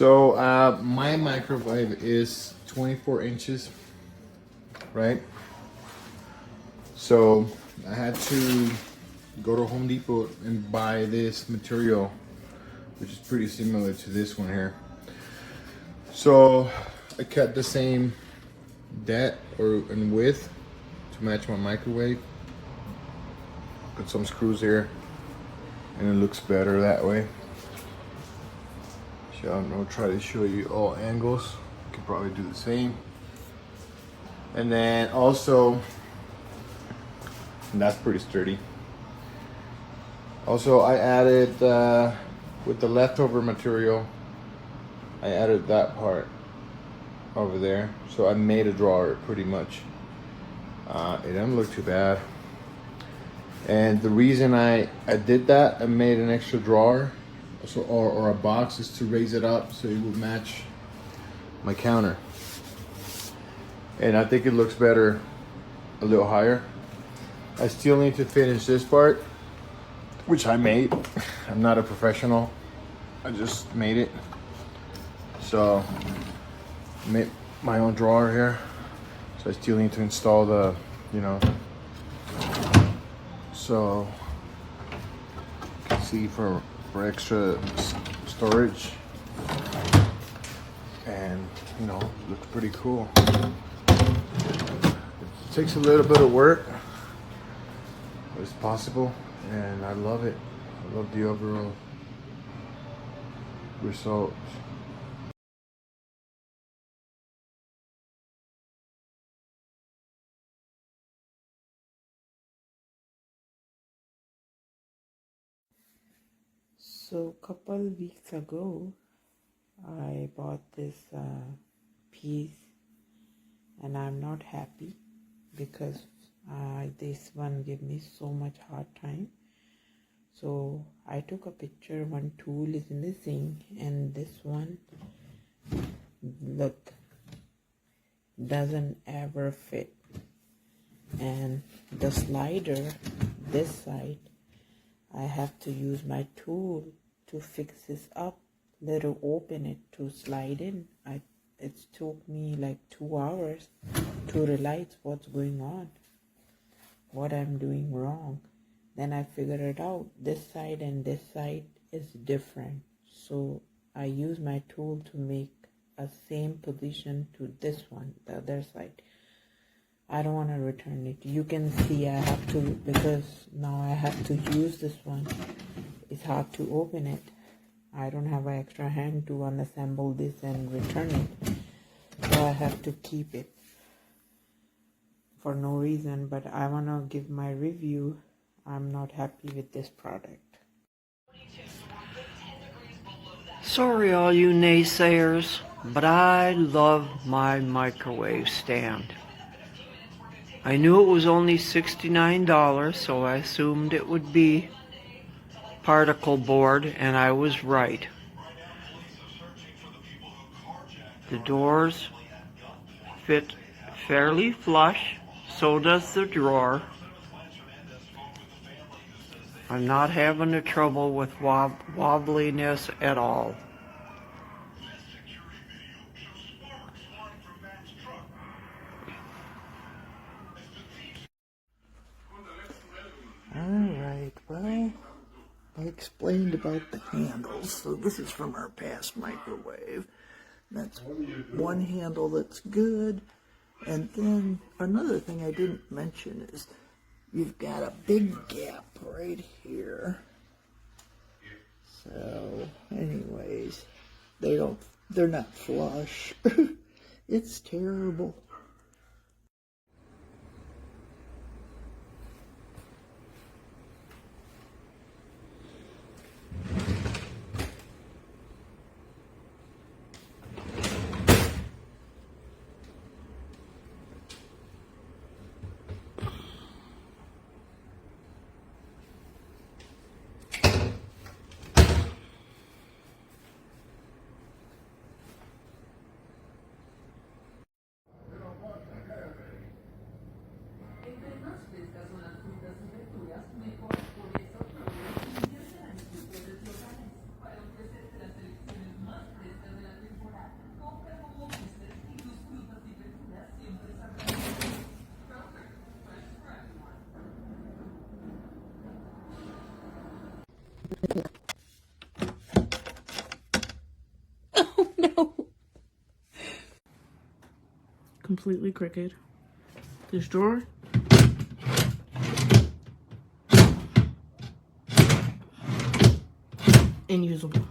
So my microwave is 24 inches, right? So I had to go to Home Depot and buy this material, which is pretty similar to this one here. So I cut the same depth and width to match my microwave. Put some screws here, and it looks better that way. So I'm gonna try to show you all angles. You can probably do the same. And then also, and that's pretty sturdy. Also, I added with the leftover material, I added that part over there. So I made a drawer pretty much. It doesn't look too bad. And the reason I did that, I made an extra drawer, so or a box, is to raise it up so it would match my counter. And I think it looks better a little higher. I still need to finish this part, which I made. I'm not a professional. I just made it. So I made my own drawer here. So I still need to install the, so you can see for extra storage, and looks pretty cool. It takes a little bit of work, but it's possible, and I love it. I love the overall results. So a couple weeks ago, I bought this piece, and I'm not happy because this one gave me so much hard time. So I took a picture. One tool is missing, and this one, look, doesn't ever fit. And the slider, this side, I have to use my tool to fix this up, let it open it to slide in. It took me like 2 hours to realize what's going on, what I'm doing wrong. Then I figured it out. This side and this side is different. So I use my tool to make a same position to this one, the other side. I don't want to return it. You can see I have to, because now I have to use this one. It's hard to open it. I don't have an extra hand to unassemble this and return it. So I have to keep it for no reason, but I want to give my review. I'm not happy with this product. Sorry all you naysayers, but I love my microwave stand. I knew it was only $69, so I assumed it would be particle board, and I was right. The doors fit fairly flush, so does the drawer. I'm not having the trouble with wobbliness at all. Alright, well, I explained about the handles. So this is from our past microwave. That's one handle that's good. And then another thing I didn't mention is you've got a big gap right here. So anyways, they're not flush. It's terrible. Oh no. Completely crooked. This drawer. Unusable.